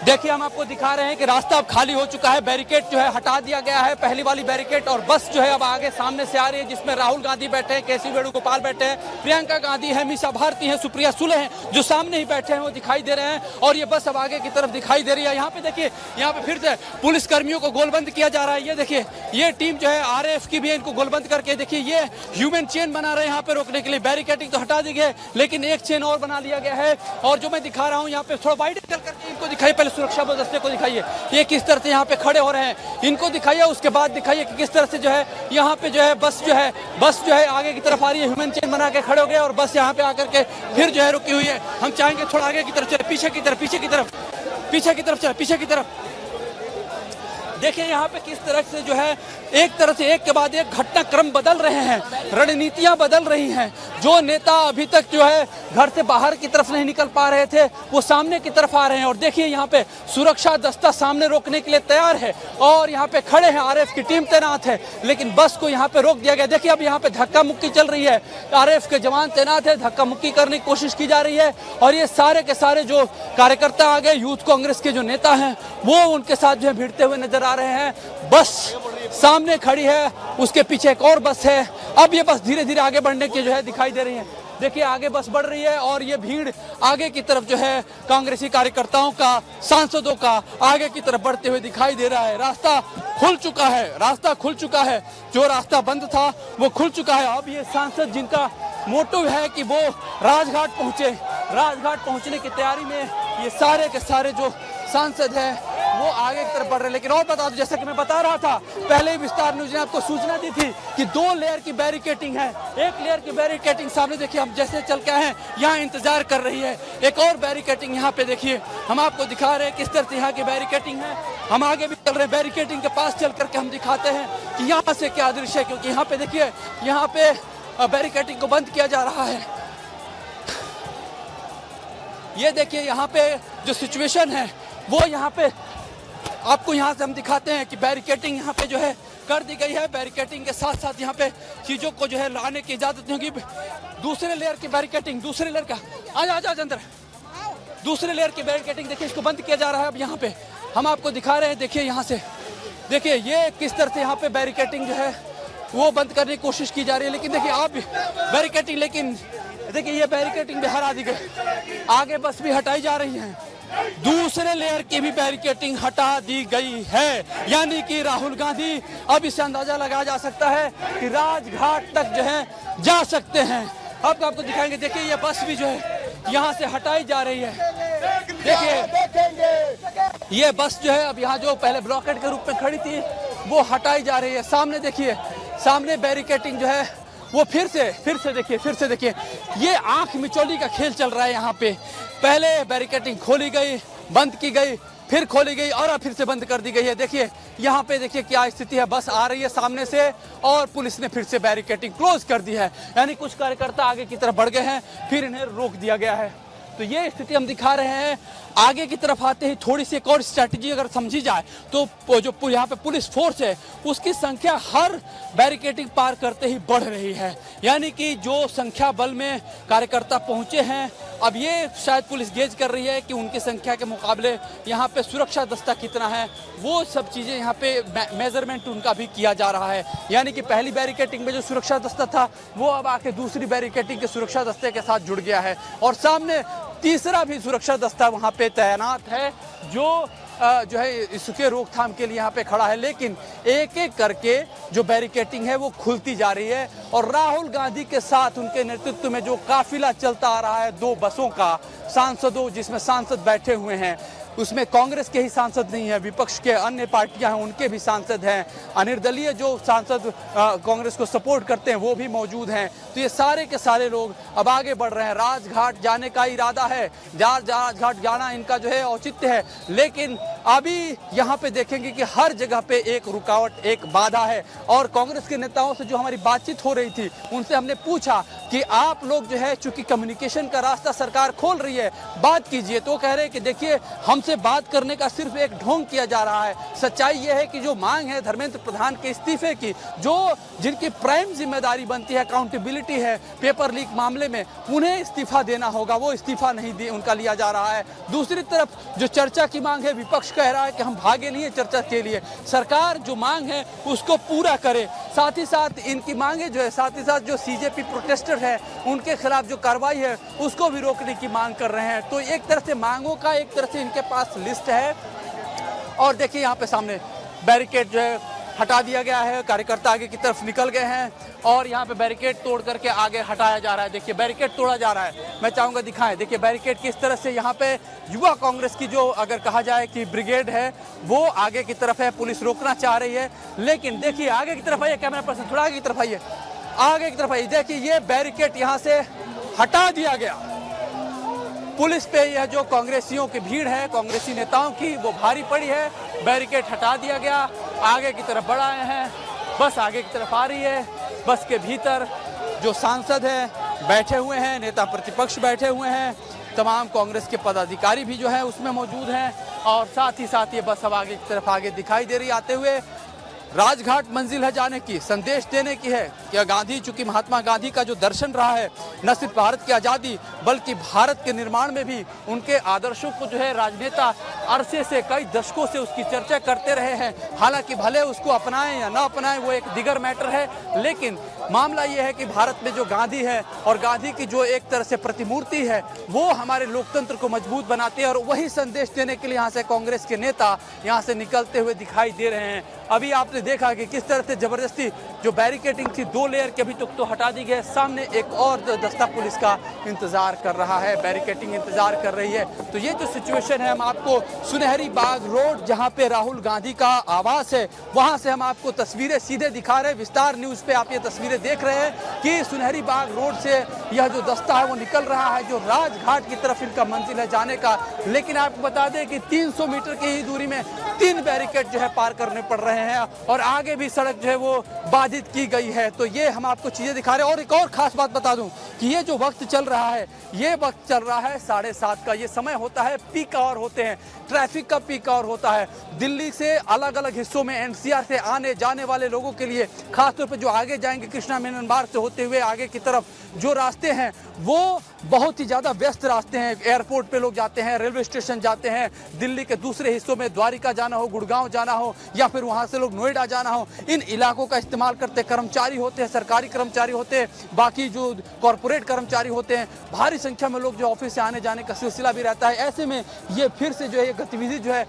देखिए हम आपको दिखा रहे हैं कि रास्ता अब खाली हो चुका है, बैरिकेड जो है हटा दिया गया है, पहली वाली बैरिकेड, और बस जो है अब आगे सामने से आ रही है, जिसमें राहुल गांधी बैठे हैं, केसी वेणुगोपाल बैठे हैं, प्रियंका गांधी है, मीसा भारती है, सुप्रिया सुले हैं, जो सामने ही बैठे हैं वो दिखाई दे रहे हैं। और ये बस अब आगे की तरफ दिखाई दे रही है। यहाँ पे देखिए, यहाँ पे फिर से पुलिस कर्मियों को गोलबंद किया जा रहा है। ये देखिए, ये टीम जो है RAF की भी है, इनको गोलबंद करके देखिए ये ह्यूमन चेन बना रहे हैं यहाँ पे रोकने के लिए। बैरिकेडिंग तो हटा दी गई, लेकिन एक चेन और बना लिया गया है। और जो मैं दिखा रहा हूँ यहाँ पे, थोड़ा वाइड एंगल करके इनको दिखाइए, पहले सुरक्षा बल दस्ते को दिखाइए ये किस तरह से यहाँ पे खड़े हो रहे हैं, इनको दिखाइए। उसके बाद दिखाइए कि किस तरह से जो है यहाँ पे जो है बस जो है आगे की तरफ आ रही है, ह्यूमन चेन बना के खड़े हो गए और बस यहाँ पे आकर के फिर जो है रुकी हुई है। हम चाहेंगे थोड़ा आगे की तरफ चले, पीछे की तरफ देखिए यहाँ पे किस तरह से जो है एक तरह से एक के बाद एक घटनाक्रम बदल रहे हैं, रणनीतियां बदल रही हैं। जो नेता अभी तक जो है घर से बाहर की तरफ नहीं निकल पा रहे थे, वो सामने की तरफ आ रहे हैं। और देखिए यहाँ पे सुरक्षा दस्ता सामने रोकने के लिए तैयार है और यहाँ पे खड़े हैं, RAF की टीम तैनात है, लेकिन बस को यहाँ पे रोक दिया गया। देखिए अब यहाँ पे धक्का मुक्की चल रही है, RAF के जवान तैनात है, धक्का मुक्की करने की कोशिश की जा रही है। और ये सारे के सारे जो कार्यकर्ता आ गए, यूथ कांग्रेस के जो नेता हैं, वो उनके साथ जो है भिड़ते हुए नजर आ रहे हैं। बस सामने खड़ी है, उसके पीछे एक और बस है। अब ये बस धीरे धीरे आगे बढ़ने की जो है दिखाई दे रही है। देखिए आगे बस बढ़ रही है और ये भीड़ आगे की तरफ जो है कांग्रेसी कार्यकर्ताओं का, सांसदों का आगे की तरफ बढ़ते हुए दिखाई दे रहा है। रास्ता खुल चुका है, जो रास्ता बंद था वो खुल चुका है। अब ये सांसद जिनका मोटिव है कि वो राजघाट पहुंचने की तैयारी में ये सारे के सारे जो सांसद हैं वो आगे की तरफ बढ़ रहे हैं। लेकिन और बता दूं, जैसा कि मैं बता रहा था पहले ही विस्तार न्यूज ने आपको सूचना दी थी कि 2 लेयर की बैरिकेटिंग है। एक लेयर की बैरिकेटिंग सामने देखिए, हम जैसे चल के आए हैं यहाँ इंतजार कर रही है। एक और बैरिकेटिंग यहाँ पे देखिए, हम आपको दिखा रहे हैं किस तरह से यहाँ की बैरिकेटिंग है। हम आगे भी चल रहे हैं, बैरिकेटिंग के पास चल करके हम दिखाते हैं कि यहाँ से क्या दृश्य है, क्योंकि यहाँ पे देखिए, यहाँ पे बैरिकेटिंग को बंद किया जा रहा है। ये देखिए यहाँ पे जो सिचुएशन है वो यहाँ पे आपको यहाँ से हम दिखाते हैं कि बैरिकेटिंग यहाँ पे जो है कर दी गई है। बैरिकेटिंग के साथ साथ यहाँ पे चीजों को जो है लाने की इजाजत नहीं होगी। दूसरे लेयर की बैरिकेटिंग, दूसरे लेयर का आजा अंदर, दूसरे लेयर की बैरिकेटिंग देखिए, इसको बंद किया जा रहा है। अब यहाँ पे हम आपको दिखा रहे हैं, देखिए यहाँ से देखिए ये किस तरह से यहाँ पे बैरिकेटिंग जो है वो बंद करने की कोशिश की जा रही है। लेकिन देखिए आप बैरिकेटिंग, लेकिन देखिए ये बैरिकेटिंग भी हटा दी गई, आगे बस भी हटाई जा रही है, दूसरे लेयर की भी बैरिकेटिंग हटा दी गई है। यानी कि राहुल गांधी, अब इससे अंदाजा लगाया जा सकता है कि राजघाट तक जो है जा सकते हैं। अब आपको दिखाएंगे, देखिए ये बस भी जो है यहाँ से हटाई जा रही है। देखिए ये बस जो है अब यहाँ जो पहले ब्लॉकेट के रूप में खड़ी थी वो हटाई जा रही है। सामने देखिए, सामने बैरिकेटिंग जो है वो फिर से देखिए ये आंख मिचौली का खेल चल रहा है। यहाँ पे पहले बैरिकेटिंग खोली गई, बंद की गई, फिर खोली गई और अब फिर से बंद कर दी गई है। देखिए यहाँ पे देखिए क्या स्थिति है, बस आ रही है सामने से और पुलिस ने फिर से बैरिकेटिंग क्लोज कर दी है। यानी कुछ कार्यकर्ता आगे की तरफ बढ़ गए हैं, फिर इन्हें रोक दिया गया है। तो ये स्थिति हम दिखा रहे हैं। आगे की तरफ आते ही थोड़ी सी एक और स्ट्रैटेजी अगर समझी जाए तो जो यहाँ पे पुलिस फोर्स है उसकी संख्या हर बैरिकेडिंग पार करते ही बढ़ रही है। यानी कि जो संख्या बल में कार्यकर्ता पहुंचे हैं, अब ये शायद पुलिस गेज कर रही है कि उनकी संख्या के मुकाबले यहाँ पे सुरक्षा दस्ता कितना है, वो सब चीज़ें यहाँ पे मेजरमेंट उनका भी किया जा रहा है। यानी कि पहली बैरिकेडिंग में जो सुरक्षा दस्ता था वो अब आके दूसरी बैरिकेडिंग के सुरक्षा दस्ते के साथ जुड़ गया है और सामने तीसरा भी सुरक्षा दस्ता वहाँ पे तैनात है जो है इसके रोकथाम के लिए यहाँ पे खड़ा है। लेकिन एक एक करके जो बैरिकेटिंग है वो खुलती जा रही है और राहुल गांधी के साथ उनके नेतृत्व में जो काफिला चलता आ रहा है 2 बसों का, सांसदों जिसमें सांसद बैठे हुए हैं, उसमें कांग्रेस के ही सांसद नहीं है, विपक्ष के अन्य पार्टियां हैं उनके भी सांसद हैं, अनिर्दलीय जो सांसद कांग्रेस को सपोर्ट करते हैं वो भी मौजूद हैं। तो ये सारे के सारे लोग अब आगे बढ़ रहे हैं। राजघाट जाने का इरादा है, राजघाट जाना इनका जो है औचित्य है। लेकिन अभी यहाँ पे देखेंगे कि हर जगह पे एक रुकावट, एक बाधा है। और कांग्रेस के नेताओं से जो हमारी बातचीत हो रही थी उनसे हमने पूछा कि आप लोग जो है चूंकि कम्युनिकेशन का रास्ता सरकार खोल रही है, बात कीजिए। तो कह रहे हैं कि देखिए हम उनसे बात करने का सिर्फ एक ढोंग किया जा रहा है। सच्चाई यह है कि जो मांग है धर्मेंद्र प्रधान के इस्तीफे की, जो जिनकी प्राइम जिम्मेदारी बनती है, अकाउंटेबिलिटी है पेपर लीक मामले में, उन्हें इस्तीफा देना होगा, वो इस्तीफा नहीं उनका लिया जा रहा है। दूसरी तरफ जो चर्चा की मांग है, विपक्ष कह रहा है कि हम भागे नहीं है चर्चा के लिए, सरकार जो मांग है उसको पूरा करे। साथ ही साथ इनकी मांगे जो है, साथ ही साथ जो सीजेपी प्रोटेस्टर है उनके खिलाफ जो कार्रवाई है उसको भी रोकने की मांग कर रहे हैं। तो एक तरह से मांगों का एक तरह से इनके पास लिस्ट है। और देखिए यहाँ पे सामने बैरिकेड जो है हटा दिया गया है, कार्यकर्ता आगे की तरफ निकल गए हैं और यहाँ पे बैरिकेड तोड़ करके आगे हटाया जा रहा है। देखिए बैरिकेड तोड़ा जा रहा है, मैं चाहूँगा दिखाएं। देखिए बैरिकेड किस तरह से यहाँ पे युवा कांग्रेस की जो अगर कहा जाए कि ब्रिगेड है वो आगे की तरफ है, पुलिस रोकना चाह रही है। लेकिन देखिए आगे की तरफ आइए, कैमरा पर्सन थोड़ा आगे की तरफ आइए, आगे की तरफ आइए। देखिए ये बैरिकेड यहाँ से हटा दिया गया। पुलिस पे यह जो कांग्रेसियों की भीड़ है, कांग्रेसी नेताओं की, वो भारी पड़ी है। बैरिकेड हटा दिया गया, आगे की तरफ बढ़ आए हैं, बस आगे की तरफ आ रही है। बस के भीतर जो सांसद हैं बैठे हुए हैं, नेता प्रतिपक्ष बैठे हुए हैं, तमाम कांग्रेस के पदाधिकारी भी जो है उसमें मौजूद हैं और साथ ही साथ ये बस अब आगे की तरफ आगे दिखाई दे रही आते हुए। राजघाट मंजिल है जाने की, संदेश देने की है कि गांधी, चूंकि महात्मा गांधी का जो दर्शन रहा है न सिर्फ भारत की आज़ादी बल्कि भारत के निर्माण में भी उनके आदर्शों को जो है राजनेता अरसे से, कई दशकों से उसकी चर्चा करते रहे हैं। हालांकि भले उसको अपनाएं या ना अपनाएं वो एक दिगर मैटर है, लेकिन मामला ये है कि भारत में जो गांधी है और गांधी की जो एक तरह से प्रतिमूर्ति है वो हमारे लोकतंत्र को मजबूत बनाती है और वही संदेश देने के लिए यहाँ से कांग्रेस के नेता यहाँ से निकलते हुए दिखाई दे रहे हैं। अभी आपने देखा कि किस तरह से जबरदस्ती जो बैरिकेडिंग थी 2 लेयर की अभी तक तो हटा दी गई, सामने एक और दस्ता पुलिस का इंतजार कर रहा है, बैरिकेडिंग इंतजार कर रही है। तो ये जो सिचुएशन है, हम आपको सुनहरी बाग रोड जहाँ पे राहुल गांधी का आवास है वहाँ से हम आपको तस्वीरें सीधे दिखा रहे हैं। विस्तार न्यूज पे आप ये तस्वीरें देख रहे हैं कि सुनहरी बाग रोड से यह जो दस्ता है वो निकल रहा है, जो राजघाट की तरफ इनका मंजिल है जाने का। लेकिन आपको बता दें कि 300 मीटर की ही दूरी में 3 बैरिकेड जो है पार करने पड़ रहे हैं और आगे भी सड़क जो है वो बाधित की गई है। तो ये हम आपको चीजें दिखा रहे हैं। और एक और खास बात बता दूं कि ये जो वक्त चल रहा है, ये वक्त चल रहा है 7:30 का। ये समय होता है, पीक आवर होते हैं, ट्रैफिक का पीक आवर होता है। दिल्ली से अलग अलग हिस्सों में एनसीआर से आने जाने वाले लोगों के लिए, खासतौर पर जो आगे जाएंगे कृष्णा मेनन मार्ग से होते हुए आगे की तरफ, जो रास्ते हैं वो बहुत ही ज़्यादा व्यस्त रास्ते हैं। एयरपोर्ट पे लोग जाते हैं, रेलवे स्टेशन जाते हैं, दिल्ली के दूसरे हिस्सों में द्वारिका जाना हो, गुड़गांव जाना हो या फिर वहाँ से लोग नोएडा जाना हो, इन इलाकों का इस्तेमाल करते कर्मचारी होते हैं, सरकारी कर्मचारी होते हैं, बाकी जो कॉरपोरेट कर्मचारी होते हैं, भारी संख्या में लोग जो ऑफिस से आने जाने का सिलसिला भी रहता है। ऐसे में ये फिर से जो है ये गतिविधि जो है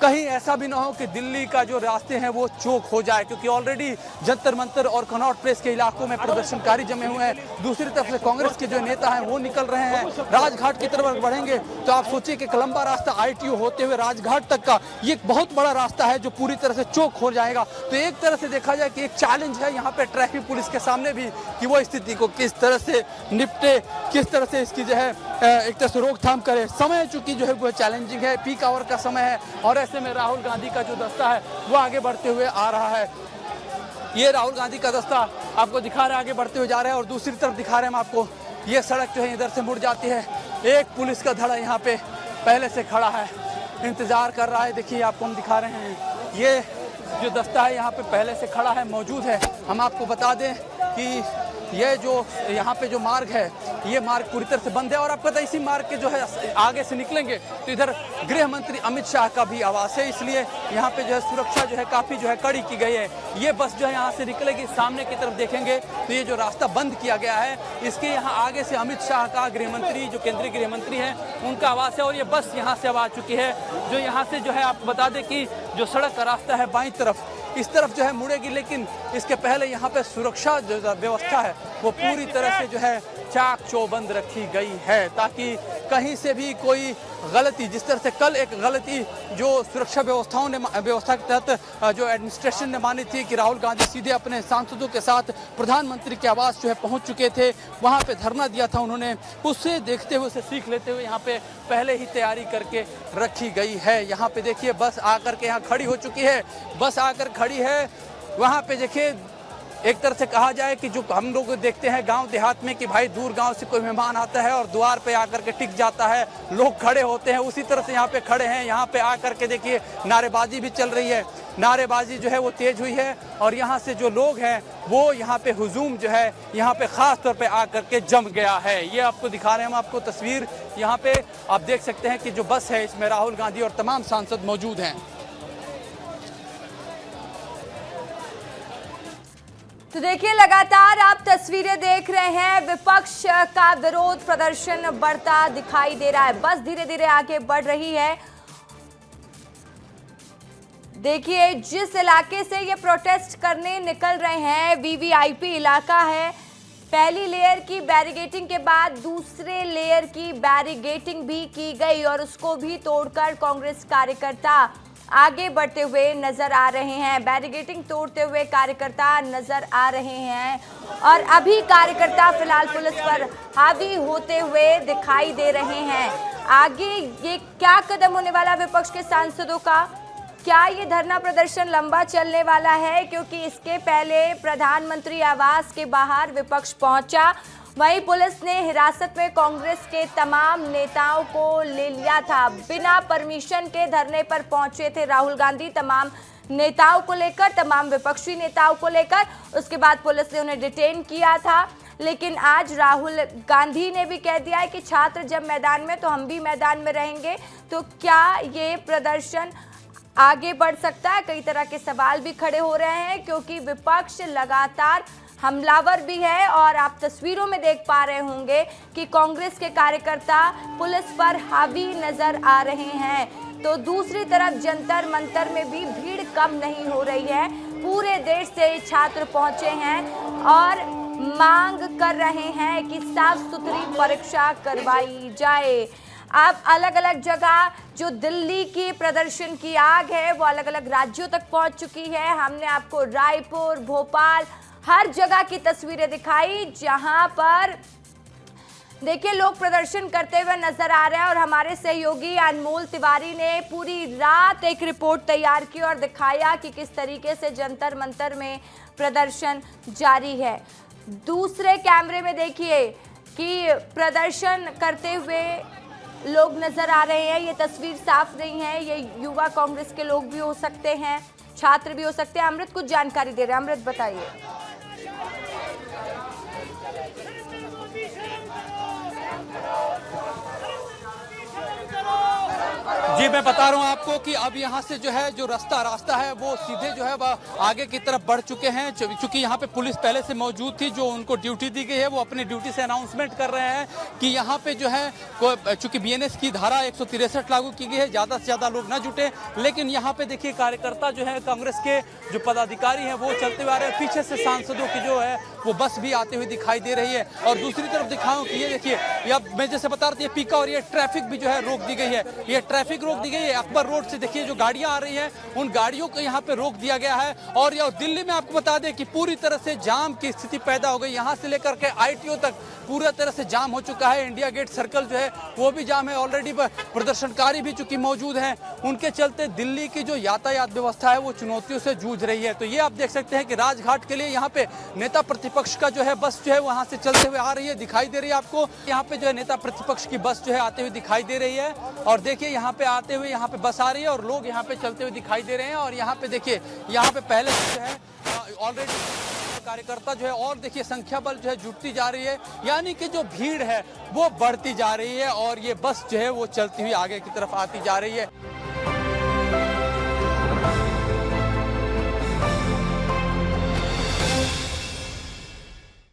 कहीं ऐसा भी ना हो कि दिल्ली का जो रास्ते हैं वो चौक हो जाए, क्योंकि ऑलरेडी जंतर मंतर और कनॉट प्लेस के इलाकों में प्रदर्शनकारी जमे हुए हैं। दूसरी तरफ से कांग्रेस के जो नेता हैं वो निकल रहे हैं, राजघाट की तरफ बढ़ेंगे। तो आप सोचिए कि एक लंबा रास्ता ITO होते हुए राजघाट तक का ये एक बहुत बड़ा रास्ता है जो पूरी तरह से चौक हो जाएगा। तो एक तरह से देखा जाए कि एक चैलेंज है यहाँ पे ट्रैफिक पुलिस के सामने भी कि वो स्थिति को किस तरह से निपटे, किस तरह से इसकी जो है एक तरह से रोकथाम करे। समय चूंकि जो है वो चैलेंजिंग है, पीक आवर का समय है और ऐसे में राहुल गांधी का जो दस्ता है वो आगे बढ़ते हुए आ रहा है। ये राहुल गांधी का दस्ता आपको दिखा रहा है, आगे बढ़ते हुए जा रहे हैं और दूसरी तरफ दिखा रहे हैं हम आपको, ये सड़क जो है इधर से मुड़ जाती है। एक पुलिस का धड़ा यहाँ पे पहले से खड़ा है, इंतजार कर रहा है। देखिए आपको हम दिखा रहे हैं, ये जो दस्ता है यहाँ पे पहले से खड़ा है, मौजूद है। हम आपको बता दें कि ये जो यहाँ पे जो मार्ग है ये मार्ग पूरी तरह से बंद है और आपको पता है इसी मार्ग के जो है आगे से निकलेंगे तो इधर गृह मंत्री अमित शाह का भी आवास है, इसलिए यहाँ पे जो है सुरक्षा जो है काफ़ी जो है कड़ी की गई है। ये बस जो है यहाँ से निकलेगी, सामने की तरफ देखेंगे तो ये जो रास्ता बंद किया गया है इसके यहाँ आगे से अमित शाह का, गृह मंत्री जो केंद्रीय गृह मंत्री हैं उनका आवास है और ये बस यहाँ से अब आ चुकी है। जो यहाँ से जो है आपको बता दें कि जो सड़क का रास्ता है बाईं तरफ इस तरफ जो है मुड़ेगी, लेकिन इसके पहले यहाँ पे सुरक्षा जो व्यवस्था है वो पूरी तरह से जो है चाक चौबंद रखी गई है ताकि कहीं से भी कोई गलती, जिस तरह से कल एक गलती जो सुरक्षा व्यवस्था के तहत जो एडमिनिस्ट्रेशन ने मानी थी कि राहुल गांधी सीधे अपने सांसदों के साथ प्रधानमंत्री के आवास जो है पहुंच चुके थे, वहां पे धरना दिया था उन्होंने, उससे देखते हुए, उसे सीख लेते हुए यहाँ पे पहले ही तैयारी करके रखी गई है। यहाँ पे देखिए बस आकर के यहाँ खड़ी हो चुकी है, बस आकर खड़ी है। वहाँ पे देखिए एक तरह से कहा जाए कि जो हम लोग देखते हैं गांव देहात में कि भाई दूर गांव से कोई मेहमान आता है और द्वार पे आकर के टिक जाता है, लोग खड़े होते हैं, उसी तरह से यहाँ पे खड़े हैं। यहाँ पे आकर के देखिए नारेबाजी भी चल रही है, नारेबाजी जो है वो तेज हुई है और यहाँ से जो लोग हैं वो यहाँ पे हुजूम जो है यहाँ पे खास तौर पे आकर के जम गया है। ये आपको दिखा रहे हैं हम आपको तस्वीर। यहाँ पे आप देख सकते हैं कि जो बस है इसमें राहुल गांधी और तमाम सांसद मौजूद हैं। तो देखिए लगातार आप तस्वीरें देख रहे हैं, विपक्ष का विरोध प्रदर्शन बढ़ता दिखाई दे रहा है। बस धीरे धीरे आगे बढ़ रही है। देखिए जिस इलाके से ये प्रोटेस्ट करने निकल रहे हैं वीवीआईपी इलाका है। पहली लेयर की बैरिगेटिंग के बाद दूसरे लेयर की बैरिगेटिंग भी की गई और उसको भी तोड़कर कांग्रेस कार्यकर्ता आगे बढ़ते हुए नजर आ रहे हैं। बैरिगेटिंग तोड़ते हुए कार्यकर्ता नजर आ रहे हैं और अभी कार्यकर्ता फिलहाल पुलिस पर हावी होते हुए दिखाई दे रहे हैं। आगे ये क्या कदम होने वाला विपक्ष के सांसदों का? क्या ये धरना प्रदर्शन लंबा चलने वाला है? क्योंकि इसके पहले प्रधानमंत्री आवास के बाहर विपक्ष पहुंचा, वहीं पुलिस ने हिरासत में कांग्रेस के तमाम नेताओं को ले लिया था। बिना परमिशन के धरने पर पहुंचे थे राहुल गांधी तमाम नेताओं को लेकर, तमाम विपक्षी नेताओं को लेकर। उसके बाद पुलिस ने उन्हें डिटेन किया था। लेकिन आज राहुल गांधी ने भी कह दिया है कि छात्र जब मैदान में तो हम भी मैदान में रहेंगे। तो क्या ये प्रदर्शन आगे बढ़ सकता है? कई तरह के सवाल भी खड़े हो रहे हैं क्योंकि विपक्ष लगातार हमलावर भी है और आप तस्वीरों में देख पा रहे होंगे कि कांग्रेस के कार्यकर्ता पुलिस पर हावी नजर आ रहे हैं। तो दूसरी तरफ जंतर मंतर में भी भीड़ कम नहीं हो रही है। पूरे देश से छात्र पहुंचे हैं और मांग कर रहे हैं कि साफ सुथरी परीक्षा करवाई जाए। अब अलग अलग जगह जो दिल्ली की प्रदर्शन की आग है वो अलग अलग राज्यों तक पहुंच चुकी है। हमने आपको रायपुर, भोपाल, हर जगह की तस्वीरें दिखाई जहां पर देखिए लोग प्रदर्शन करते हुए नजर आ रहे हैं और हमारे सहयोगी अनमोल तिवारी ने पूरी रात एक रिपोर्ट तैयार की और दिखाया कि किस तरीके से जंतर मंतर में प्रदर्शन जारी है। दूसरे कैमरे में देखिए कि प्रदर्शन करते हुए लोग नजर आ रहे हैं। ये तस्वीर साफ नहीं है, ये युवा कांग्रेस के लोग भी हो सकते हैं, छात्र भी हो सकते हैं। अमृत कुछ जानकारी दे रहे हैं, अमृत बताइए। जी मैं बता रहा हूं आपको कि अब यहां से जो है जो रास्ता है वो सीधे जो है वह आगे की तरफ बढ़ चुके हैं। चूंकि यहां पे पुलिस पहले से मौजूद थी, जो उनको ड्यूटी दी गई है वो अपनी ड्यूटी से अनाउंसमेंट कर रहे हैं कि यहां पे जो है चूंकि बीएनएस की धारा 163 लागू की गई है, ज़्यादा से ज़्यादा लोग ना जुटे। लेकिन यहाँ पे देखिए कार्यकर्ता जो है कांग्रेस के जो पदाधिकारी हैं वो चलते हुए आ रहे हैं। पीछे से सांसदों की जो है वो बस भी आते हुए दिखाई दे रही है। और दूसरी तरफ दिखाऊं कि ये देखिए, या मैं जैसे बता रहा था, पीका और ये ट्रैफिक भी जो है रोक दी गई है। ये ट्रैफिक रोक दी गई है। अकबर रोड से देखिए जो गाड़ियां आ रही हैं उन गाड़ियों को यहाँ पे रोक दिया गया है। और यह दिल्ली में आपको बता दें कि पूरी तरह से जाम की स्थिति पैदा हो गई। यहाँ से लेकर के आईटीओ तक पूरा तरह से जाम हो चुका है। इंडिया गेट सर्कल जो है वो भी जाम है। ऑलरेडी प्रदर्शनकारी भी चूंकि मौजूद हैं, उनके चलते दिल्ली की जो यातायात व्यवस्था है वो चुनौतियों से जूझ रही है। तो ये आप देख सकते हैं कि राजघाट के लिए यहाँ पे नेता प्रतिपक्ष का जो है बस जो है वहाँ से चलते हुए आ रही है, दिखाई दे रही है आपको। यहाँ पे जो है नेता प्रतिपक्ष की बस जो है आते हुए दिखाई दे रही है। और देखिए यहाँ पे आते हुए यहाँ पे बस आ रही है और लोग यहाँ पे चलते हुए दिखाई दे रहे हैं। और यहाँ पे देखिए यहाँ पे पहले जो है ऑलरेडी कार्यकर्ता जो है और देखिए संख्या बल जो है जुटती जा रही है, यानी कि जो भीड़ है वो बढ़ती जा रही है और ये बस जो है वो चलती हुई आगे की तरफ आती जा रही है।